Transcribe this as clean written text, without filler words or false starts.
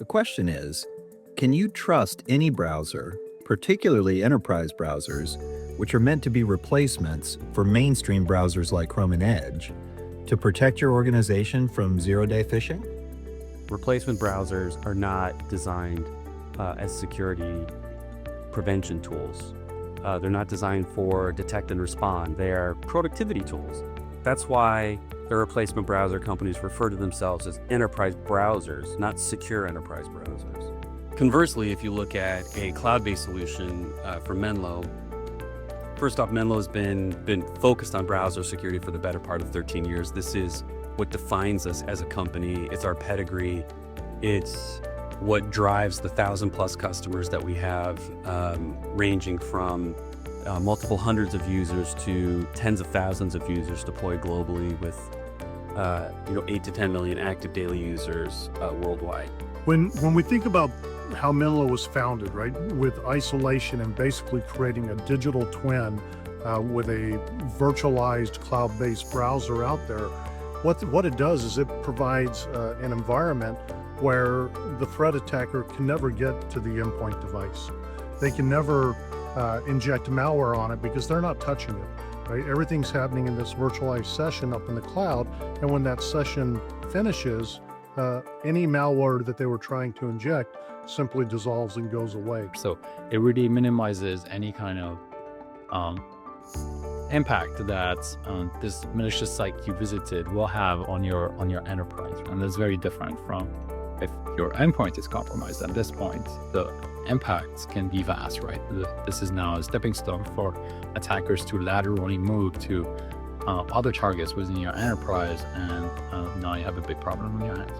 The question is, can you trust any browser, particularly enterprise browsers, which are meant to be replacements for mainstream browsers like Chrome and Edge, to protect your organization from zero-day phishing? Replacement browsers are not designed as security prevention tools. They're not designed for detect and respond. They are productivity tools. That's why the replacement browser companies refer to themselves as enterprise browsers, not secure enterprise browsers. Conversely, if you look at a cloud-based solution for Menlo, first off, Menlo has been focused on browser security for the better part of 13 years. This is what defines us as a company. It's our pedigree. It's what drives the 1,000+ customers that we have, ranging from multiple hundreds of users to tens of thousands of users deployed globally with 8 to 10 million active daily users worldwide. When we think about how Menlo was founded, right, with isolation and basically creating a digital twin with a virtualized cloud-based browser out there, what it does is it provides an environment where the threat attacker can never get to the endpoint device. They can never inject malware on it because they're not touching it, right? Everything's happening in this virtualized session up in the cloud, and when that session finishes, any malware that they were trying to inject simply dissolves and goes away. So it really minimizes any kind of impact that this malicious site you visited will have on your enterprise, and that's very different from if your endpoint is compromised. At this point, the impacts can be vast, right? This is now a stepping stone for attackers to laterally move to other targets within your enterprise, and now you have a big problem on your hands.